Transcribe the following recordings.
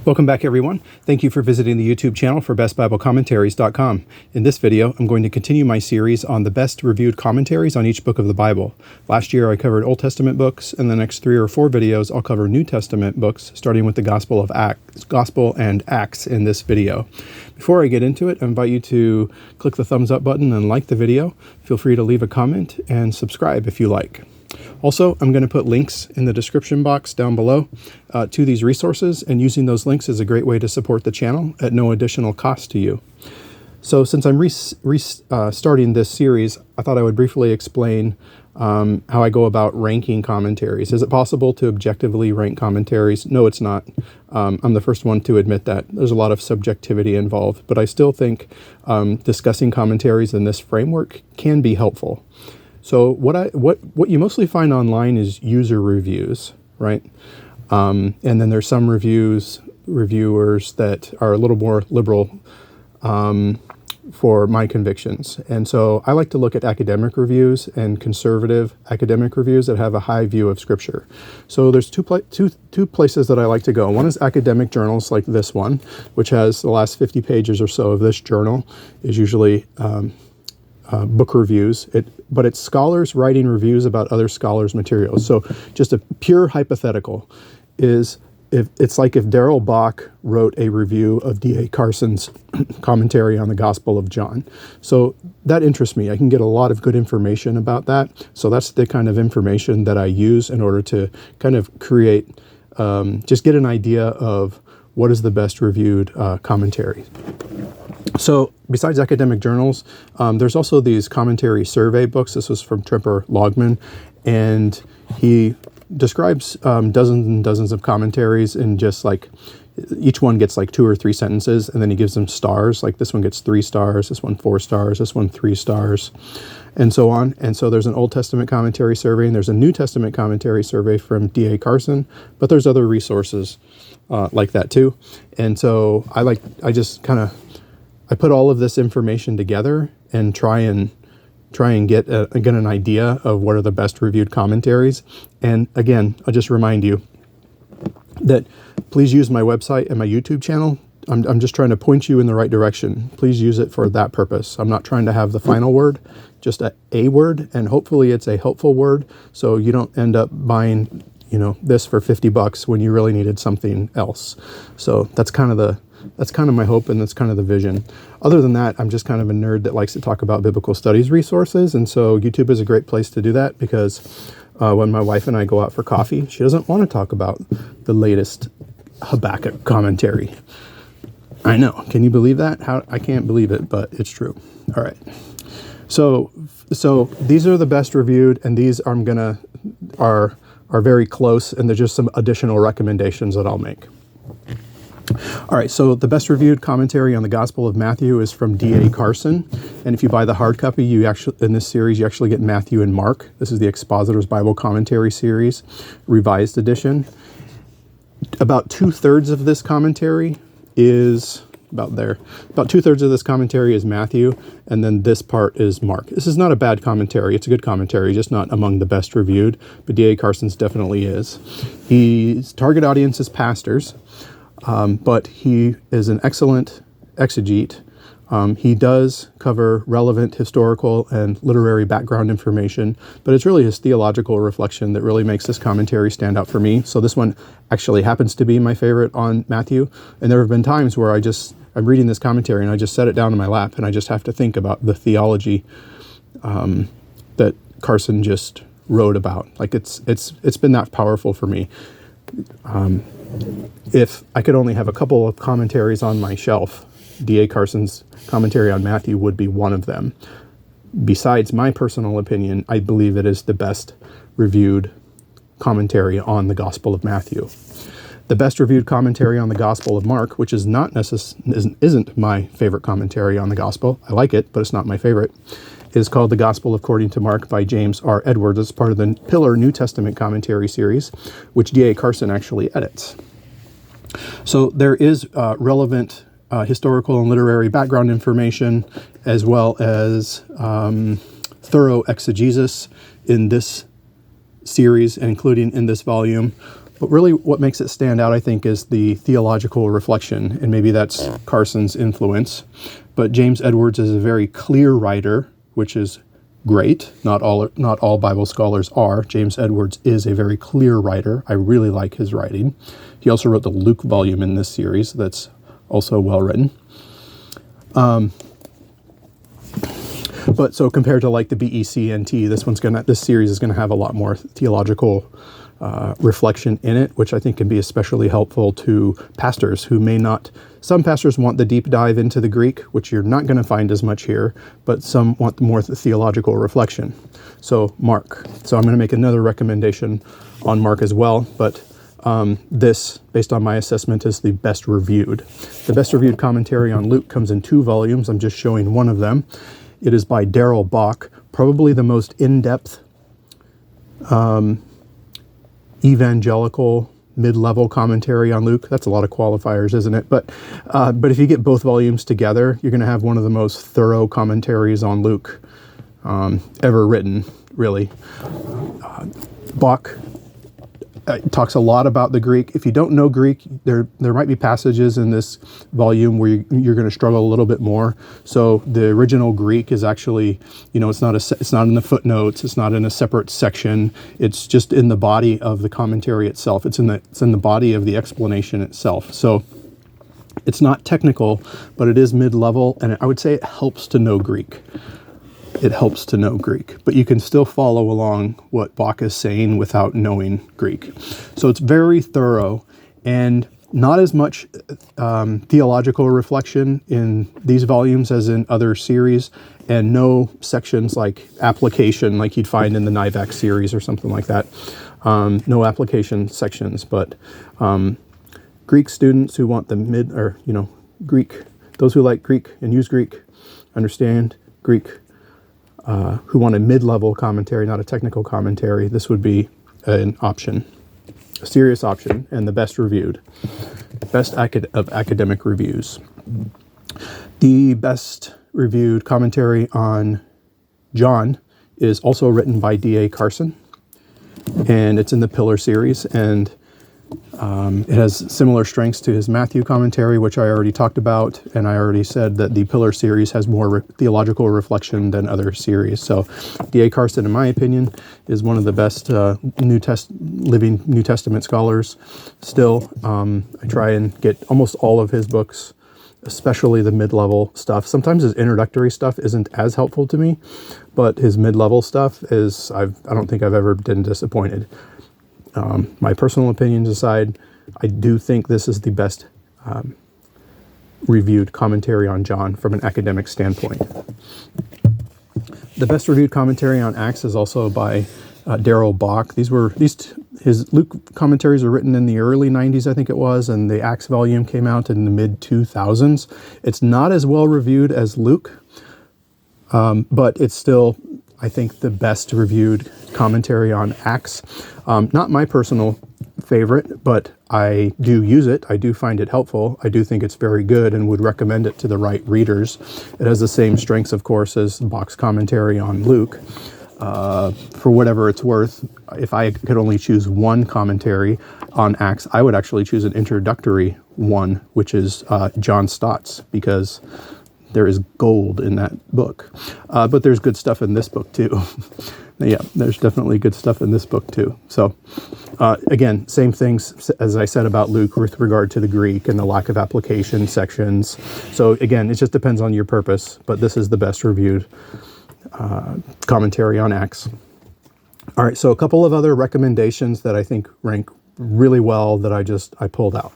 Welcome back, everyone. Thank you for visiting the YouTube channel for bestbiblecommentaries.com. In this video, I'm going to continue my series on the best reviewed commentaries on each book of the Bible. Last year, I covered Old Testament books. In the next 3 or 4 videos, I'll cover New Testament books, starting with the Gospel and Acts in this video. Before I get into it, I invite you to click the thumbs up button and like the video. Feel free to leave a comment and subscribe if you like. Also, I'm going to put links in the description box down below to these resources, and using those links is a great way to support the channel at no additional cost to you. So since I'm starting this series, I thought I would briefly explain how I go about ranking commentaries. Is it possible to objectively rank commentaries? No, it's not. I'm the first one to admit that. There's a lot of subjectivity involved, but I still think discussing commentaries in this framework can be helpful. So what you mostly find online is user reviews, right? And then there's some reviewers that are a little more liberal for my convictions. And so I like to look at academic reviews and conservative academic reviews that have a high view of Scripture. So there's two places that I like to go. One is academic journals like this one, which has the last 50 pages or so of this journal is usually book reviews, but it's scholars writing reviews about other scholars' materials. So just a pure hypothetical is it's like if Darrell Bock wrote a review of D.A. Carson's commentary on the Gospel of John. So that interests me. I can get a lot of good information about that. So that's the kind of information that I use in order to kind of create, just get an idea of what is the best reviewed commentary. So besides academic journals, there's also these commentary survey books. This was from Tremper Logman, and he describes dozens and dozens of commentaries, and just like each one gets like 2 or 3 sentences, and then he gives them stars. Like this one gets 3 stars, this one 4 stars, this one 3 stars, and so on. And so there's an Old Testament commentary survey, and there's a New Testament commentary survey from D.A. Carson, but there's other resources like that too. And so I put all of this information together and try and get an idea of what are the best reviewed commentaries. And again, I'll just remind you that please use my website and my YouTube channel. I'm just trying to point you in the right direction. Please use it for that purpose. I'm not trying to have the final word, just a word, and hopefully it's a helpful word, so you don't end up buying, this for $50 when you really needed something else. So that's kind of my hope, and that's kind of the vision. Other than that, I'm just kind of a nerd that likes to talk about biblical studies resources, and so YouTube is a great place to do that, because when my wife and I go out for coffee, she doesn't want to talk about the latest Habakkuk commentary. I know. Can you believe that? I can't believe it, but it's true. All right. So these are the best reviewed, and these are very close, and there's just some additional recommendations that I'll make. All right, so the best reviewed commentary on the Gospel of Matthew is from D.A. Carson, and if you buy the hard copy, in this series you actually get Matthew and Mark. This is the Expositor's Bible Commentary Series, revised edition. About 2/3 of this commentary is about 2/3 of this commentary is Matthew, and then this part is Mark. This is not a bad commentary. It's a good commentary, just not among the best reviewed, but D.A. Carson's definitely is. His target audience is pastors. But he is an excellent exegete. He does cover relevant historical and literary background information, but it's really his theological reflection that really makes this commentary stand out for me. So this one actually happens to be my favorite on Matthew. And there have been times where I'm reading this commentary and I just set it down in my lap and I just have to think about the theology that Carson just wrote about. Like it's been that powerful for me. If I could only have a couple of commentaries on my shelf, D.A. Carson's commentary on Matthew would be one of them. Besides my personal opinion, I believe it is the best reviewed commentary on the Gospel of Matthew. The best reviewed commentary on the Gospel of Mark, which isn't my favorite commentary on the Gospel. I like it, but it's not my favorite. Is called The Gospel According to Mark by James R. Edwards. It's part of the Pillar New Testament commentary series, which D.A. Carson actually edits. So there is relevant historical and literary background information, as well as thorough exegesis in this series, including in this volume. But really what makes it stand out, I think, is the theological reflection, and maybe that's Carson's influence. But James Edwards is a very clear writer, which is great. Not all Bible scholars are. James Edwards is a very clear writer. I really like his writing. He also wrote the Luke volume in this series that's also well written. But so compared to like the BECNT, this series is gonna have a lot more theological reflection in it, which I think can be especially helpful to pastors who may not. Some pastors want the deep dive into the Greek, which you're not going to find as much here, but some want more theological reflection. So Mark. So I'm going to make another recommendation on Mark as well, but this, based on my assessment, is the best reviewed. The best reviewed commentary on Luke comes in 2 volumes. I'm just showing one of them. It is by Darrell, Bock, probably the most in-depth evangelical mid-level commentary on Luke. That's a lot of qualifiers, isn't it? But if you get both volumes together, you're going to have one of the most thorough commentaries on Luke ever written, really. Bock talks a lot about the Greek. If you don't know Greek, there might be passages in this volume where you're going to struggle a little bit more. So the original Greek is actually, it's not in the footnotes. It's not in a separate section. It's just in the body of the commentary itself. It's in the body of the explanation itself. So it's not technical, but it is mid-level, and I would say it helps to know Greek. It helps to know Greek, but you can still follow along what Bock is saying without knowing Greek. So it's very thorough, and not as much theological reflection in these volumes as in other series, and no sections like application like you'd find in the NIVAC series or something like that. No application sections, but Greek students who want the Greek, those who like Greek and use Greek, understand Greek, who want a mid-level commentary, not a technical commentary, this would be an option, a serious option, and the best reviewed, best of academic reviews. The best reviewed commentary on John is also written by D.A. Carson, and it's in the Pillar series, and it has similar strengths to his Matthew commentary, which I already talked about, and I already said that the Pillar series has more theological reflection than other series. So D.A. Carson, in my opinion, is one of the best living New Testament scholars still. I try and get almost all of his books, especially the mid-level stuff. Sometimes his introductory stuff isn't as helpful to me, but his mid-level stuff is, I don't think I've ever been disappointed. My personal opinions aside, I do think this is the best reviewed commentary on John from an academic standpoint. The best reviewed commentary on Acts is also by Darrell, Bock. His Luke commentaries are written in the early 90s, I think it was, and the Acts volume came out in the mid-2000s. It's not as well reviewed as Luke, but it's still, I think, the best reviewed commentary on Acts. Not my personal favorite, but I do use it. I do find it helpful. I do think it's very good and would recommend it to the right readers. It has the same strengths, of course, as Bock's commentary on Luke. For whatever it's worth, if I could only choose one commentary on Acts, I would actually choose an introductory one, which is John Stott's, because there is gold in that book. But there's good stuff in this book too. Yeah, there's definitely good stuff in this book too. So again, same things as I said about Luke with regard to the Greek and the lack of application sections. So again, it just depends on your purpose, but this is the best reviewed commentary on Acts. All right, so a couple of other recommendations that I think rank really well that I pulled out.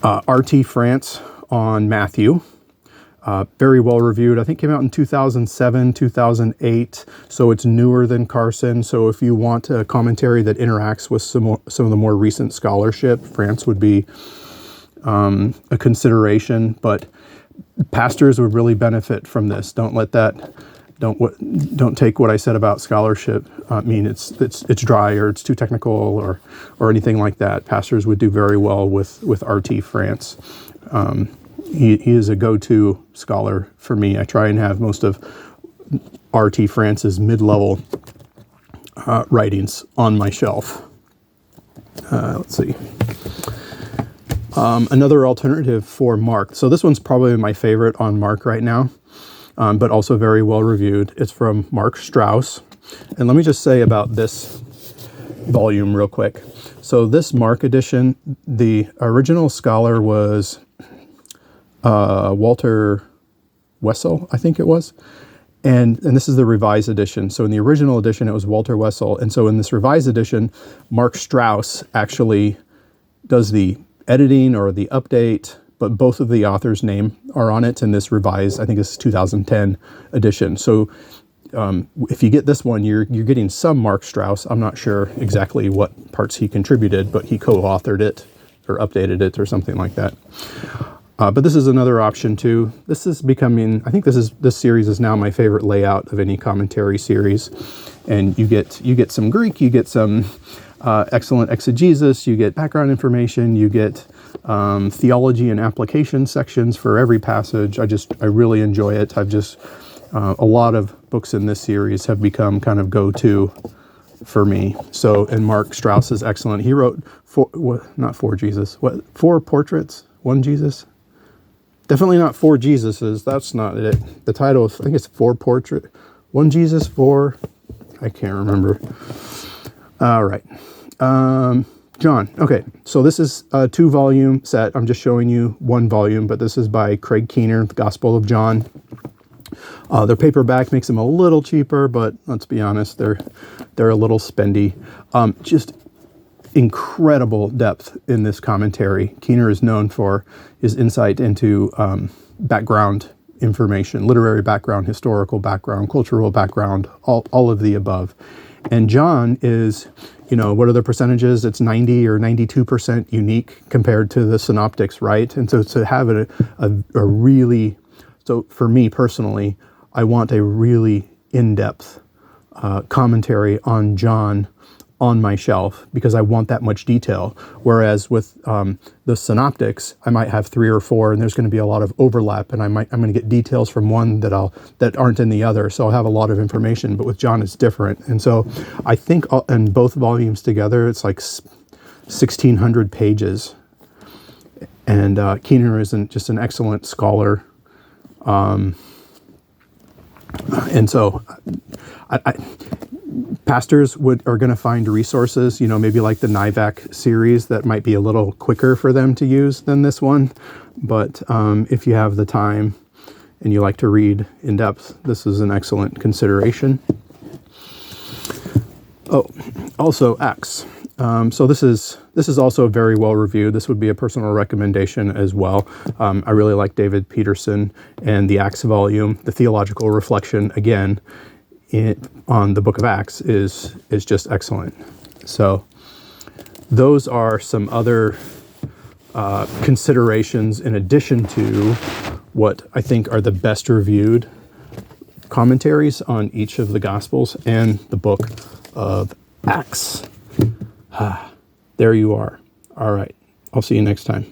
R.T. France on Matthew. Very well reviewed. I think came out in 2007, 2008. So it's newer than Carson. So if you want a commentary that interacts with some of the more recent scholarship, France would be a consideration. But pastors would really benefit from this. Don't take what I said about scholarship mean it's dry or it's too technical or anything like that. Pastors would do very well with R.T. France. He is a go-to scholar for me. I try and have most of R.T. France's mid-level writings on my shelf. Let's see. Another alternative for Mark. So this one's probably my favorite on Mark right now, but also very well reviewed. It's from Mark Strauss. And let me just say about this volume real quick. So this Mark edition, the original scholar was Walter Wessel, I think it was. And this is the revised edition. So in the original edition, it was Walter Wessel. And so in this revised edition, Mark Strauss actually does the editing or the update, but both of the authors' name are on it in this revised, I think it's 2010 edition. So if you get this one, you're getting some Mark Strauss. I'm not sure exactly what parts he contributed, but he co-authored it or updated it or something like that. But this is another option too. This is becoming, I think this series is now my favorite layout of any commentary series. And you get some Greek, you get some excellent exegesis, you get background information, you get theology and application sections for every passage. I really enjoy it. A lot of books in this series have become kind of go-to for me. So, and Mark Strauss is excellent. He wrote four portraits, one Jesus. Definitely not four Jesuses. That's not it. The title, I think it's four portrait, one Jesus, four. I can't remember. All right. John. Okay. So this is a 2-volume set. I'm just showing you one volume, but this is by Craig Keener, The Gospel of John. Their paperback makes them a little cheaper, but let's be honest, they're a little spendy. Just incredible depth in this commentary. Keener is known for his insight into background information, literary background, historical background, cultural background, all of the above. And John is, what are the percentages? It's 90 or 92% unique compared to the synoptics, right? And so to have a really, so for me personally, I want a really in-depth commentary on John on my shelf because I want that much detail. Whereas with the synoptics, I might have 3 or 4, and there's going to be a lot of overlap, and I'm going to get details from one that aren't in the other. So I'll have a lot of information. But with John, it's different. And so I think in both volumes together, it's like 1,600 pages. And Keener is just an excellent scholar. And so pastors are going to find resources, maybe like the NIVAC series that might be a little quicker for them to use than this one. But if you have the time and you like to read in depth, this is an excellent consideration. Oh, also Acts. So this is also very well reviewed. This would be a personal recommendation as well. I really like David Peterson and the Acts volume. The theological reflection, again, on the book of Acts is just excellent. So those are some other considerations in addition to what I think are the best reviewed commentaries on each of the Gospels and the book of Acts. There you are. All right. I'll see you next time.